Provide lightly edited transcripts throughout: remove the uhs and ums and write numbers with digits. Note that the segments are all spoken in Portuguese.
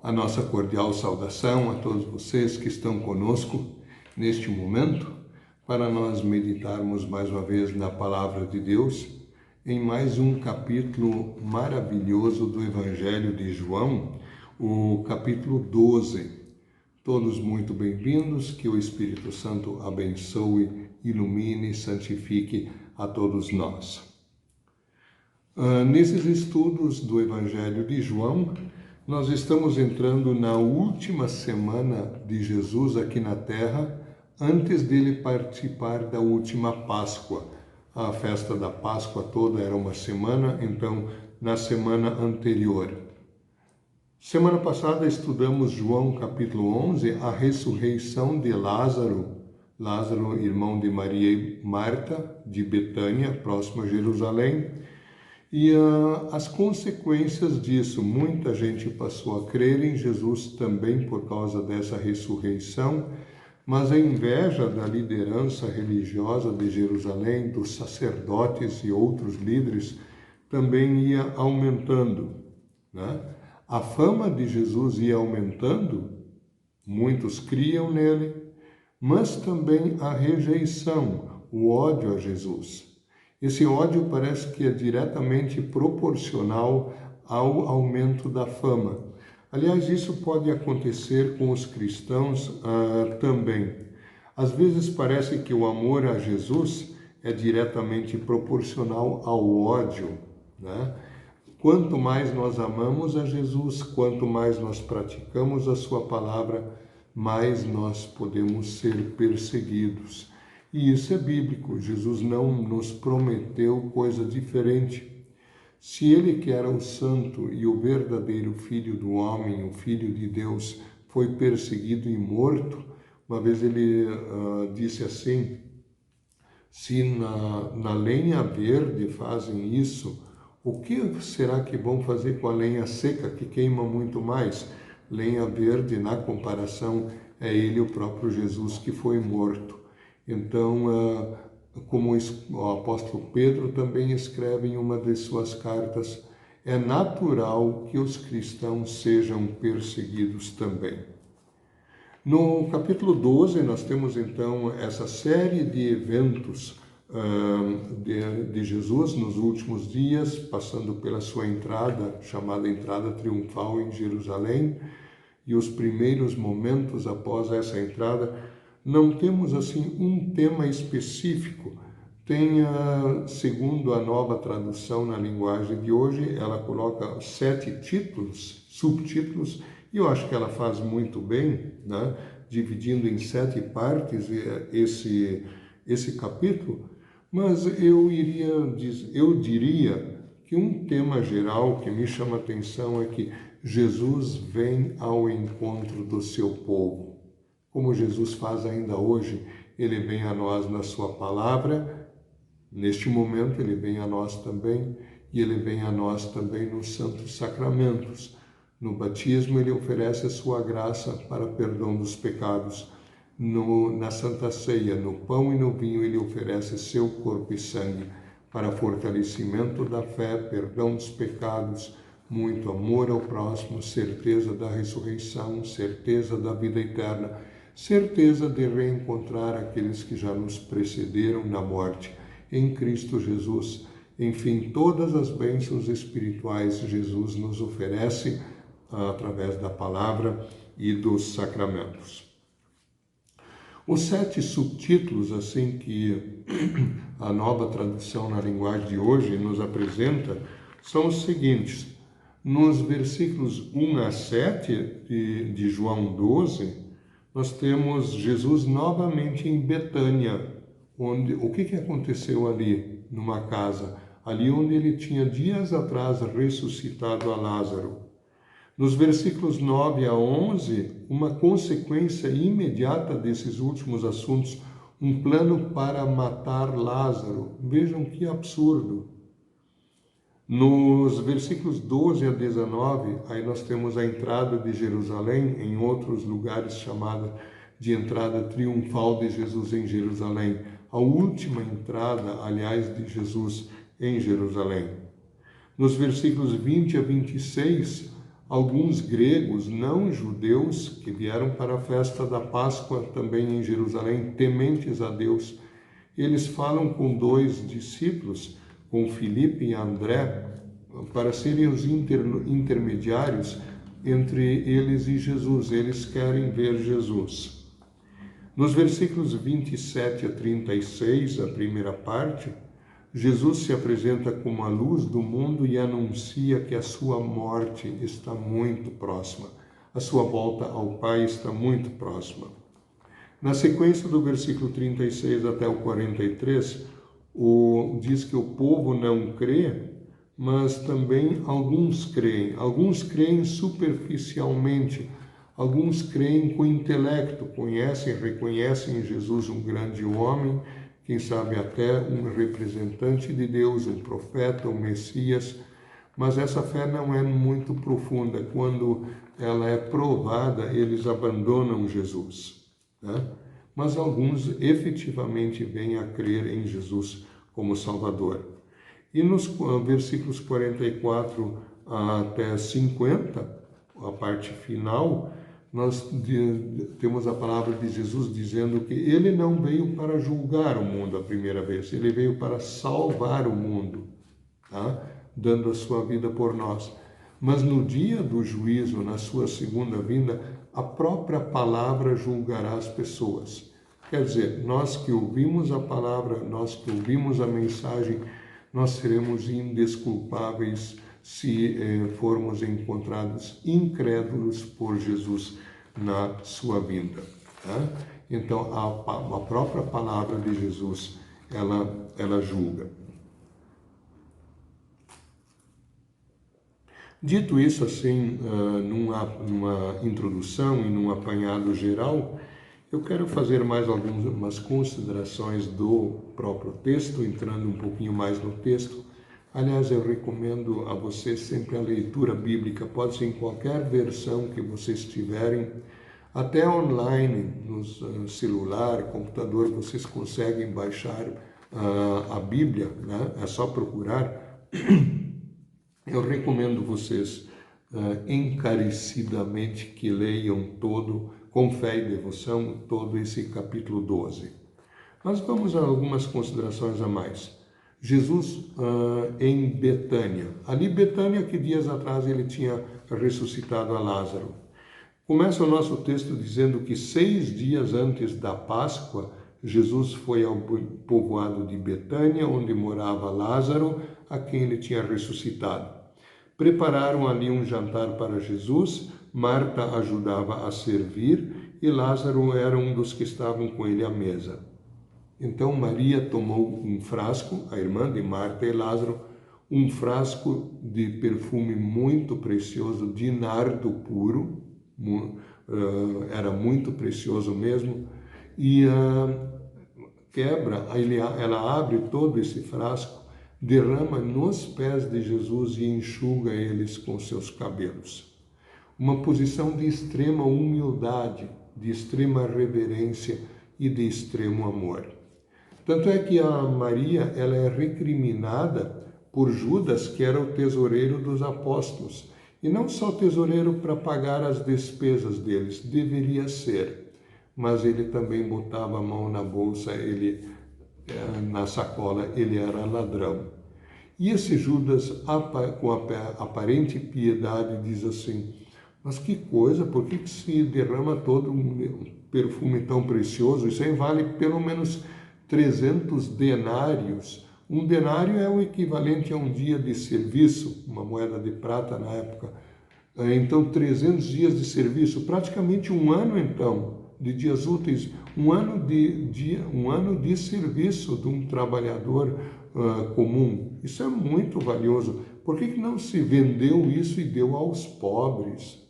A nossa cordial saudação a todos vocês que estão conosco neste momento, para nós meditarmos mais uma vez na Palavra de Deus, em mais um capítulo maravilhoso do Evangelho de João, o capítulo 12. Todos muito bem-vindos, que o Espírito Santo abençoe, ilumine e santifique a todos nós. Nesses estudos do Evangelho de João, nós estamos entrando na última semana de Jesus aqui na Terra, antes dele participar da última Páscoa. A festa da Páscoa toda era uma semana, então na semana anterior. Semana passada estudamos João capítulo 11, a ressurreição de Lázaro. Lázaro, irmão de Maria e Marta, de Betânia, próximo a Jerusalém. E as consequências disso, muita gente passou a crer em Jesus também por causa dessa ressurreição, mas a inveja da liderança religiosa de Jerusalém, dos sacerdotes e outros líderes, também ia aumentando, né? A fama de Jesus ia aumentando, muitos criam nele, mas também a rejeição, o ódio a Jesus. Esse ódio parece que é diretamente proporcional ao aumento da fama. Aliás, isso pode acontecer com os cristãos também. Às vezes parece que o amor a Jesus é diretamente proporcional ao ódio, né? Quanto mais nós amamos a Jesus, quanto mais nós praticamos a sua palavra, mais nós podemos ser perseguidos. E isso é bíblico, Jesus não nos prometeu coisa diferente. Se ele que era o santo e o verdadeiro Filho do homem, o Filho de Deus, foi perseguido e morto, uma vez ele disse assim, se na lenha verde fazem isso, o que será que vão fazer com a lenha seca, que queima muito mais? Lenha verde, na comparação, é ele o próprio Jesus que foi morto. Então, como o apóstolo Pedro também escreve em uma de suas cartas, é natural que os cristãos sejam perseguidos também. No capítulo 12, nós temos então essa série de eventos de Jesus nos últimos dias, passando pela sua entrada, chamada entrada triunfal em Jerusalém, e os primeiros momentos após essa entrada. Não temos assim um tema específico. Tem, segundo a nova tradução na linguagem de hoje, ela coloca 7 títulos, subtítulos, e eu acho que ela faz muito bem, né? Dividindo em 7 partes esse capítulo, mas eu diria que um tema geral que me chama a atenção é que Jesus vem ao encontro do seu povo. Como Jesus faz ainda hoje, ele vem a nós na sua palavra, neste momento ele vem a nós também, e ele vem a nós também nos santos sacramentos. No batismo ele oferece a sua graça para perdão dos pecados. Na Santa Ceia, no pão e no vinho, ele oferece seu corpo e sangue para fortalecimento da fé, perdão dos pecados, muito amor ao próximo, certeza da ressurreição, certeza da vida eterna, certeza de reencontrar aqueles que já nos precederam na morte em Cristo Jesus. Enfim, todas as bênçãos espirituais Jesus nos oferece através da palavra e dos sacramentos. Os 7 subtítulos, assim que a nova tradução na linguagem de hoje nos apresenta, são os seguintes. Nos versículos 1 a 7 de João 12, nós temos Jesus novamente em Betânia, onde o que aconteceu ali numa casa? Ali onde ele tinha dias atrás ressuscitado a Lázaro. Nos versículos 9 a 11, uma consequência imediata desses últimos assuntos, um plano para matar Lázaro. Vejam que absurdo. Nos versículos 12 a 19, aí nós temos a entrada de Jerusalém, em outros lugares chamada de entrada triunfal de Jesus em Jerusalém. A última entrada, aliás, de Jesus em Jerusalém. Nos versículos 20 a 26, alguns gregos não judeus que vieram para a festa da Páscoa também em Jerusalém, tementes a Deus. Eles falam com 2 discípulos, com Filipe e André, para serem os intermediários entre eles e Jesus. Eles querem ver Jesus. Nos versículos 27 a 36, a primeira parte, Jesus se apresenta como a luz do mundo e anuncia que a sua morte está muito próxima. A sua volta ao Pai está muito próxima. Na sequência do versículo 36 até o 43, diz que o povo não crê, mas também alguns creem. Alguns creem superficialmente, alguns creem com intelecto, reconhecem em Jesus um grande homem, quem sabe até um representante de Deus, um profeta, um Messias, mas essa fé não é muito profunda. Quando ela é provada, eles abandonam Jesus, né? Mas alguns efetivamente vêm a crer em Jesus como Salvador. E nos versículos 44 até 50, a parte final, nós temos a palavra de Jesus dizendo que ele não veio para julgar o mundo a primeira vez, ele veio para salvar o mundo, tá? Dando a sua vida por nós. Mas no dia do juízo, na sua segunda vinda, a própria palavra julgará as pessoas. Quer dizer, nós que ouvimos a palavra, nós que ouvimos a mensagem, nós seremos indesculpáveis se formos encontrados incrédulos por Jesus na sua vinda. Tá? Então, a própria palavra de Jesus, ela julga. Dito isso assim, numa introdução e num apanhado geral, eu quero fazer mais algumas considerações do próprio texto, entrando um pouquinho mais no texto. Aliás, eu recomendo a vocês sempre a leitura bíblica, pode ser em qualquer versão que vocês tiverem, até online, no celular, computador, vocês conseguem baixar a Bíblia, né? É só procurar. Eu recomendo vocês encarecidamente que leiam com fé e devoção, todo esse capítulo 12. Mas vamos a algumas considerações a mais. Jesus em Betânia. Ali, Betânia, que dias atrás ele tinha ressuscitado a Lázaro. Começa o nosso texto dizendo que 6 dias antes da Páscoa, Jesus foi ao povoado de Betânia, onde morava Lázaro, a quem ele tinha ressuscitado. Prepararam ali um jantar para Jesus, Marta ajudava a servir e Lázaro era um dos que estavam com ele à mesa. Então Maria tomou um frasco, a irmã de Marta e Lázaro, um frasco de perfume muito precioso, de nardo puro, era muito precioso mesmo, e ela abre todo esse frasco, derrama nos pés de Jesus e enxuga eles com seus cabelos. Uma posição de extrema humildade, de extrema reverência e de extremo amor. Tanto é que a Maria ela é recriminada por Judas, que era o tesoureiro dos apóstolos. E não só tesoureiro para pagar as despesas deles, deveria ser. Mas ele também botava a mão na bolsa, na sacola, ele era ladrão. E esse Judas, com aparente piedade, diz assim: mas que coisa, por que se derrama todo um perfume tão precioso? Isso aí vale pelo menos 300 denários. Um denário é o equivalente a um dia de serviço, uma moeda de prata na época. Então, 300 dias de serviço, praticamente um ano então, de dias úteis, um ano de serviço de um trabalhador comum. Isso é muito valioso. Por que não se vendeu isso e deu aos pobres?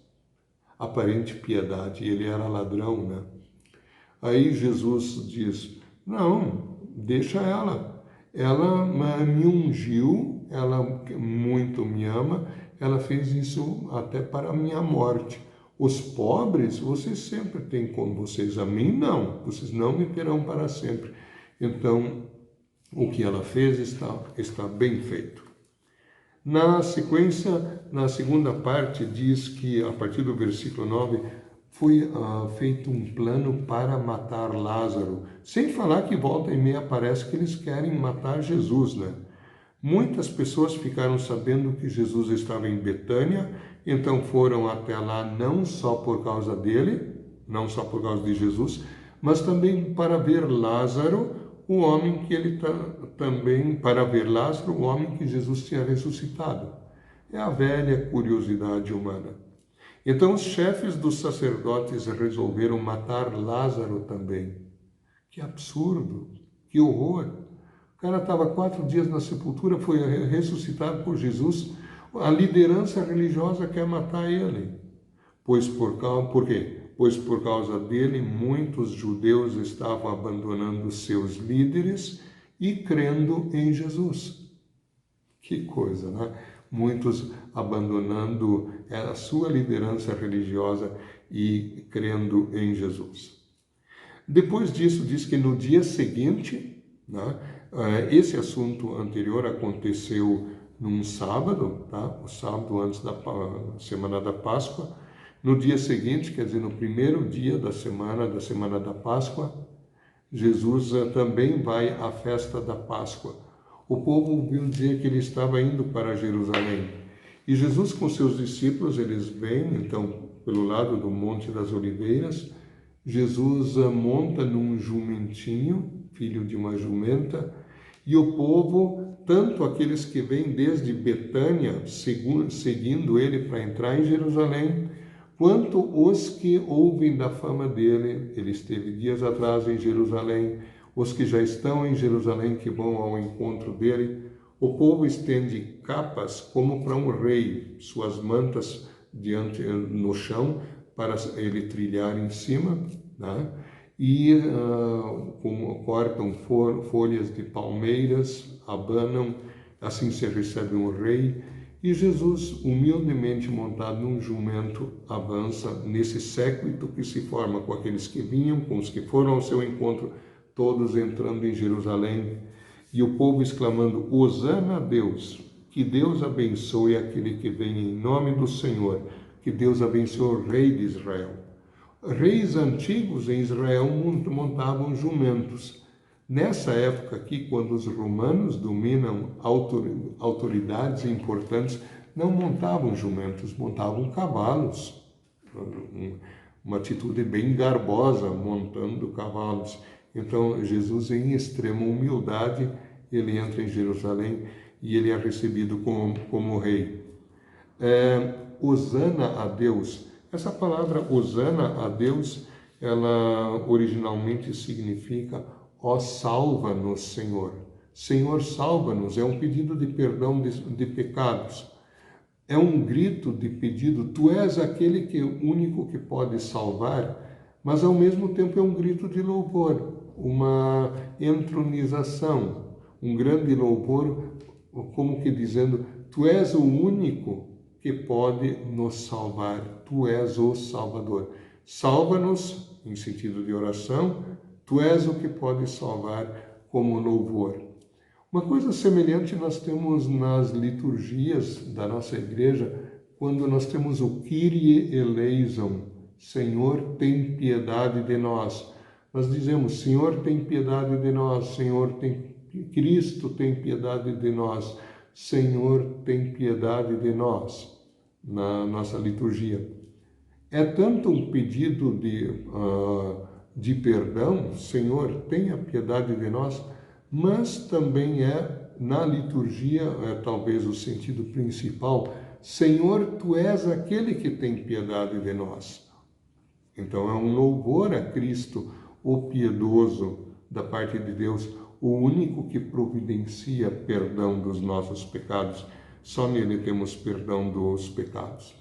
Aparente piedade, ele era ladrão, né? Aí Jesus diz: não, deixa ela. Ela me ungiu, ela muito me ama, ela fez isso até para a minha morte. Os pobres, vocês sempre têm com vocês, a mim não, vocês não me terão para sempre. Então, o que ela fez está bem feito. Na sequência, na segunda parte, diz que, a partir do versículo 9, foi feito um plano para matar Lázaro. Sem falar que volta e meia parece que eles querem matar Jesus, né? Muitas pessoas ficaram sabendo que Jesus estava em Betânia, então foram até lá não só por causa dele, não só por causa de Jesus, mas também para ver Lázaro, o homem que ele também, para ver Lázaro, o homem que Jesus tinha ressuscitado. É a velha curiosidade humana. Então os chefes dos sacerdotes resolveram matar Lázaro também. Que absurdo, que horror! O cara estava 4 dias na sepultura, foi ressuscitado por Jesus. A liderança religiosa quer matar ele. Por quê? Pois por causa dele, muitos judeus estavam abandonando seus líderes e crendo em Jesus. Que coisa, né? Muitos abandonando a sua liderança religiosa e crendo em Jesus. Depois disso, diz que no dia seguinte, né, esse assunto anterior aconteceu num sábado, tá? O sábado antes da semana da Páscoa. No dia seguinte, quer dizer, no primeiro dia da semana da Páscoa, Jesus também vai à festa da Páscoa. O povo ouviu dizer que ele estava indo para Jerusalém. E Jesus com seus discípulos, eles vêm, então, pelo lado do Monte das Oliveiras. Jesus monta num jumentinho, filho de uma jumenta, e o povo, tanto aqueles que vêm desde Betânia, seguindo ele para entrar em Jerusalém, quanto os que ouvem da fama dele. Ele esteve dias atrás em Jerusalém, os que já estão em Jerusalém, que vão ao encontro dele. O povo estende capas como para um rei, suas mantas no chão, para ele trilhar em cima, né? E cortam folhas de palmeiras, abanam, assim se recebe um rei. E Jesus, humildemente montado num jumento, avança nesse séquito que se forma com aqueles que vinham, com os que foram ao seu encontro, todos entrando em Jerusalém, e o povo exclamando: Hosana a Deus, que Deus abençoe aquele que vem em nome do Senhor, que Deus abençoe o rei de Israel. Reis antigos em Israel montavam jumentos. Nessa época aqui, quando os romanos dominam autoridades importantes, não montavam jumentos, montavam cavalos. Uma atitude bem garbosa, montando cavalos. Então, Jesus, em extrema humildade, ele entra em Jerusalém e ele é recebido como rei. Hosana a Deus. Essa palavra Hosana a Deus, ela originalmente significa ó salva-nos, Senhor. Senhor, salva-nos. É um pedido de perdão de pecados. É um grito de pedido. Tu és aquele único que pode salvar, mas ao mesmo tempo é um grito de louvor, uma entronização, um grande louvor, como que dizendo: tu és o único que pode nos salvar, tu és o Salvador. Salva-nos, em sentido de oração, tu és o que pode salvar como louvor. Uma coisa semelhante nós temos nas liturgias da nossa igreja, quando nós temos o Kyrie eleison, Senhor, tem piedade de nós. Nós dizemos: Senhor, tem piedade de nós, Senhor, Cristo tem piedade de nós, Senhor, tem piedade de nós, na nossa liturgia. É tanto um pedido de perdão, Senhor, tenha piedade de nós, mas também na liturgia, talvez o sentido principal: Senhor, tu és aquele que tem piedade de nós. Então é um louvor a Cristo, o piedoso da parte de Deus, o único que providencia perdão dos nossos pecados. Só nele temos perdão dos pecados.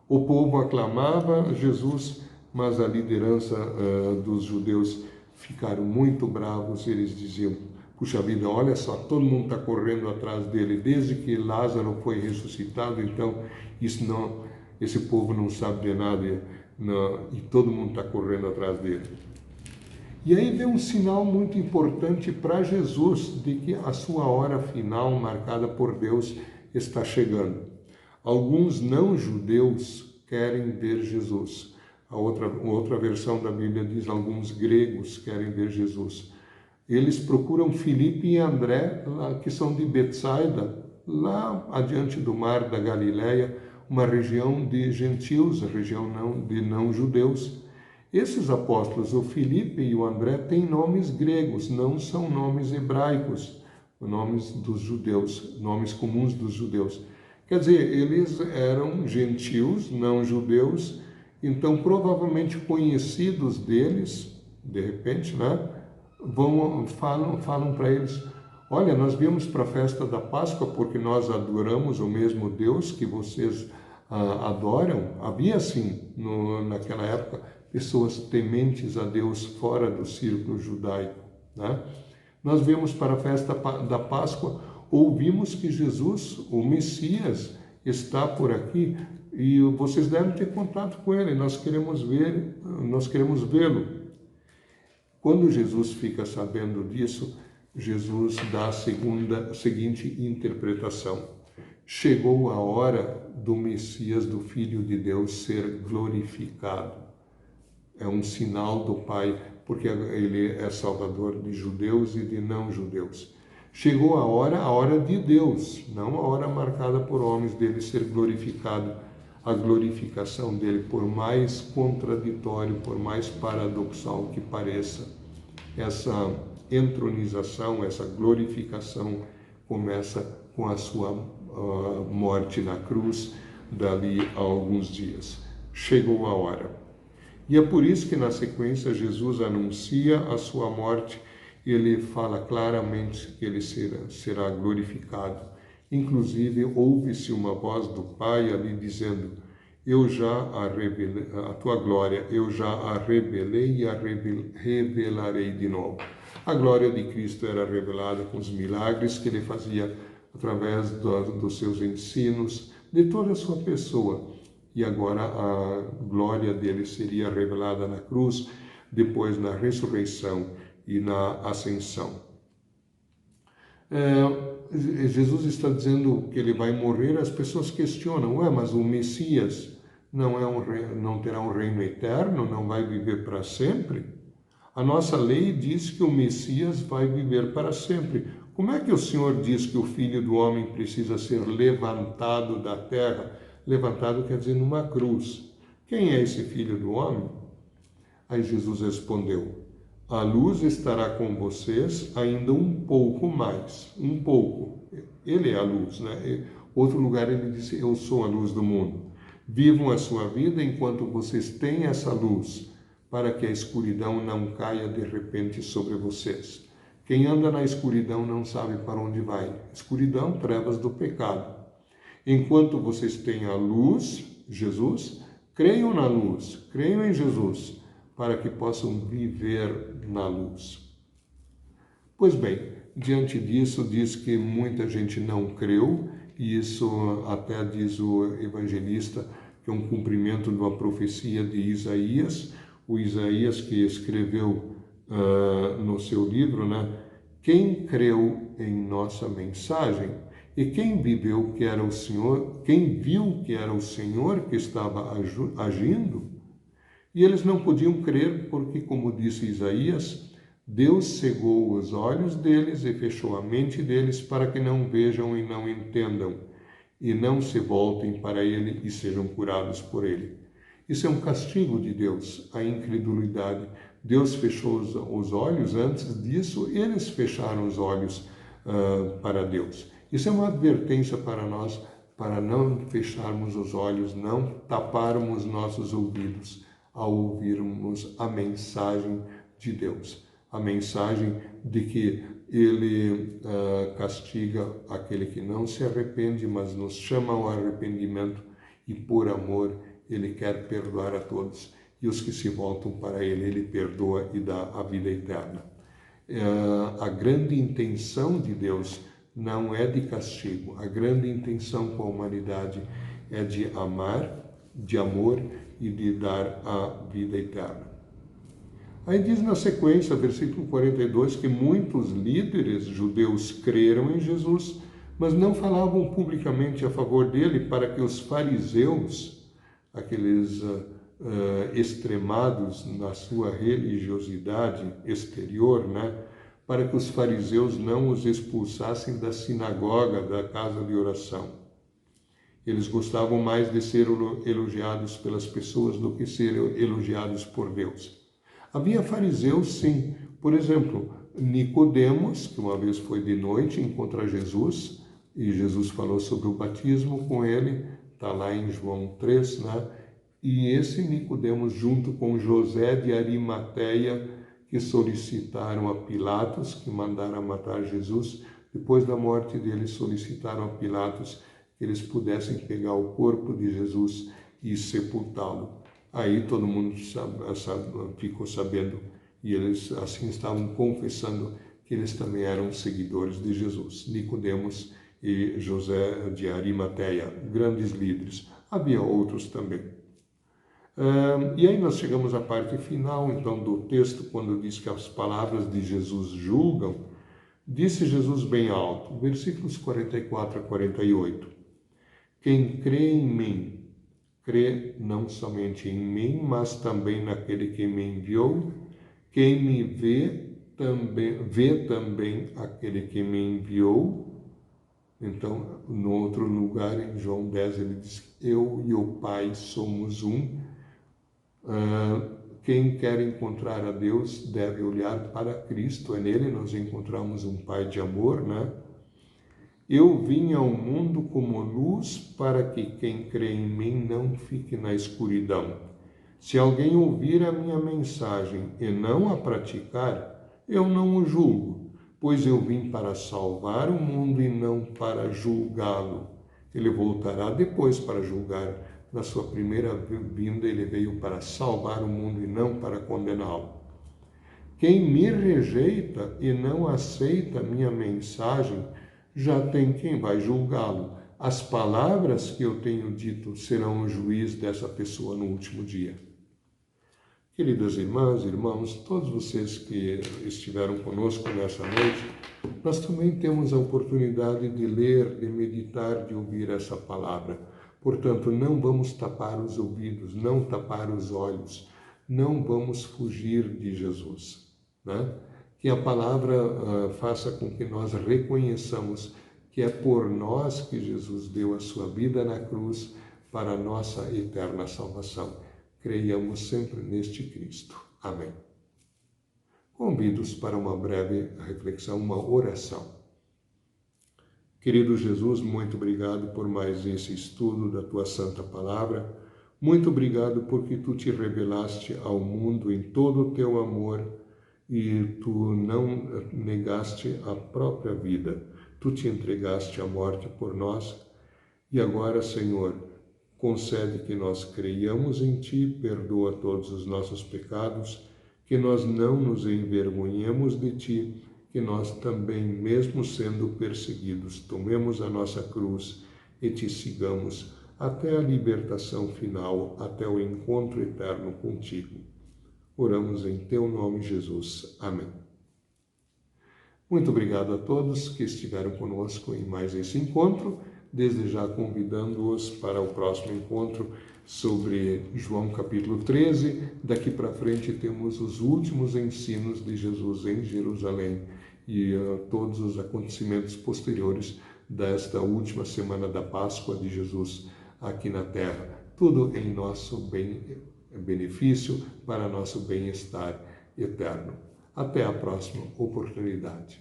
O povo aclamava Jesus, mas a liderança dos judeus ficaram muito bravos. Eles diziam: puxa vida, olha só, todo mundo está correndo atrás dele, desde que Lázaro foi ressuscitado, então esse povo não sabe de nada, e todo mundo está correndo atrás dele. E aí vem um sinal muito importante para Jesus de que a sua hora final, marcada por Deus, está chegando. Alguns não-judeus querem ver Jesus. A outra versão da Bíblia diz: alguns gregos querem ver Jesus. Eles procuram Filipe e André, que são de Betsaida, lá adiante do mar da Galileia, uma região de gentios, região de não-judeus. Esses apóstolos, o Filipe e o André, têm nomes gregos, não são nomes hebraicos, nomes dos judeus, nomes comuns dos judeus. Quer dizer, eles eram gentios, não judeus, então provavelmente conhecidos deles, de repente, né, falam para eles: olha, nós viemos para a festa da Páscoa porque nós adoramos o mesmo Deus que vocês adoram. Havia, assim, naquela época, pessoas tementes a Deus fora do círculo judaico, né? Nós viemos para a festa da Páscoa, ouvimos que Jesus, o Messias, está por aqui e vocês devem ter contato com ele, nós queremos vê-lo. Quando Jesus fica sabendo disso, Jesus dá a seguinte interpretação: chegou a hora do Messias, do Filho de Deus, ser glorificado. É um sinal do Pai, porque ele é salvador de judeus e de não-judeus. Chegou a hora de Deus, não a hora marcada por homens, dele ser glorificado. A glorificação dele, por mais contraditório, por mais paradoxal que pareça, essa entronização, essa glorificação começa com a sua morte na cruz, dali a alguns dias. Chegou a hora. E é por isso que na sequência Jesus anuncia a sua morte. Ele fala claramente que ele será glorificado. Inclusive, ouve-se uma voz do Pai ali dizendo: eu já a revelei, a tua glória, eu já a revelei e a revelarei de novo. A glória de Cristo era revelada com os milagres que ele fazia através dos seus ensinos, de toda a sua pessoa. E agora a glória dele seria revelada na cruz, depois na ressurreição e na ascensão. Jesus está dizendo que ele vai morrer. As pessoas questionam: mas o Messias não terá um reino eterno, não vai viver para sempre? A nossa lei diz que o Messias vai viver para sempre. Como é que o Senhor diz que o Filho do Homem precisa ser levantado da terra? Levantado quer dizer numa cruz. Quem é esse Filho do Homem? Aí Jesus respondeu: a luz estará com vocês ainda um pouco mais. Um pouco. Ele é a luz, né? Outro lugar ele disse: eu sou a luz do mundo. Vivam a sua vida enquanto vocês têm essa luz, para que a escuridão não caia de repente sobre vocês. Quem anda na escuridão não sabe para onde vai. Escuridão, trevas do pecado. Enquanto vocês têm a luz, Jesus, creiam na luz, creiam em Jesus, para que possam viver na luz. Pois bem, diante disso, diz que muita gente não creu, e isso até diz o evangelista que é um cumprimento de uma profecia de Isaías, o Isaías que escreveu no seu livro, né? Quem creu em nossa mensagem e quem viveu que era o Senhor, quem viu que era o Senhor que estava agindo? E eles não podiam crer porque, como disse Isaías, Deus cegou os olhos deles e fechou a mente deles para que não vejam e não entendam, e não se voltem para Ele e sejam curados por Ele. Isso é um castigo de Deus, a incredulidade. Deus fechou os olhos, antes disso eles fecharam os olhos para Deus. Isso é uma advertência para nós, para não fecharmos os olhos, não taparmos nossos ouvidos ao ouvirmos a mensagem de Deus. A mensagem de que Ele castiga aquele que não se arrepende, mas nos chama ao arrependimento e por amor Ele quer perdoar a todos. E os que se voltam para Ele perdoa e dá a vida eterna. A grande intenção de Deus não é de castigo. A grande intenção com a humanidade é de amar, de amor e de dar a vida eterna. Aí diz na sequência, versículo 42, que muitos líderes judeus creram em Jesus, mas não falavam publicamente a favor dele para que os fariseus, aqueles extremados na sua religiosidade exterior, né, para que os fariseus não os expulsassem da sinagoga, da casa de oração. Eles gostavam mais de ser elogiados pelas pessoas do que ser elogiados por Deus. Havia fariseus, sim. Por exemplo, Nicodemos, que uma vez foi de noite encontrar Jesus, e Jesus falou sobre o batismo com ele, está lá em João 3, né? E esse Nicodemos, junto com José de Arimateia, que solicitaram a Pilatos, que mandaram matar Jesus, depois da morte dele solicitaram a Pilatos que eles pudessem pegar o corpo de Jesus e sepultá-lo. Aí todo mundo ficou sabendo, e eles assim estavam confessando que eles também eram seguidores de Jesus. Nicodemos e José de Arimateia, grandes líderes. Havia outros também. E aí nós chegamos à parte final, então, do texto, quando diz que as palavras de Jesus julgam. Disse Jesus bem alto, versículos 44 a 48. Quem crê em mim, crê não somente em mim, mas também naquele que me enviou. Quem me vê também aquele que me enviou. Então, no outro lugar, em João 10, ele diz, eu e o Pai somos um. Quem quer encontrar a Deus deve olhar para Cristo. É nele nós encontramos um Pai de amor, né? Eu vim ao mundo como luz para que quem crê em mim não fique na escuridão. Se alguém ouvir a minha mensagem e não a praticar, eu não o julgo, pois eu vim para salvar o mundo e não para julgá-lo. Ele voltará depois para julgar. Na sua primeira vinda, ele veio para salvar o mundo e não para condená-lo. Quem me rejeita e não aceita minha mensagem, já tem quem vai julgá-lo. As palavras que eu tenho dito serão o juiz dessa pessoa no último dia. Queridas irmãs, irmãos, todos vocês que estiveram conosco nessa noite, nós também temos a oportunidade de ler, de meditar, de ouvir essa palavra. Portanto, não vamos tapar os ouvidos, não tapar os olhos, não vamos fugir de Jesus, né? Que a palavra faça com que nós reconheçamos que é por nós que Jesus deu a sua vida na cruz para a nossa eterna salvação. Creiamos sempre neste Cristo. Amém. Convido-os para uma breve reflexão, uma oração. Querido Jesus, muito obrigado por mais esse estudo da Tua Santa Palavra. Muito obrigado porque Tu te revelaste ao mundo em todo o Teu amor e Tu não negaste a própria vida. Tu te entregaste à morte por nós. E agora, Senhor, concede que nós creiamos em Ti, perdoa todos os nossos pecados, que nós não nos envergonhemos de Ti, que nós também, mesmo sendo perseguidos, tomemos a nossa cruz e Te sigamos até a libertação final, até o encontro eterno contigo. Oramos em Teu nome, Jesus. Amém. Muito obrigado a todos que estiveram conosco em mais esse encontro, desde já convidando-os para o próximo encontro sobre João capítulo 13. Daqui para frente temos os últimos ensinos de Jesus em Jerusalém e todos os acontecimentos posteriores desta última semana da Páscoa de Jesus aqui na Terra. Tudo em nosso benefício, para nosso bem-estar eterno. Até a próxima oportunidade.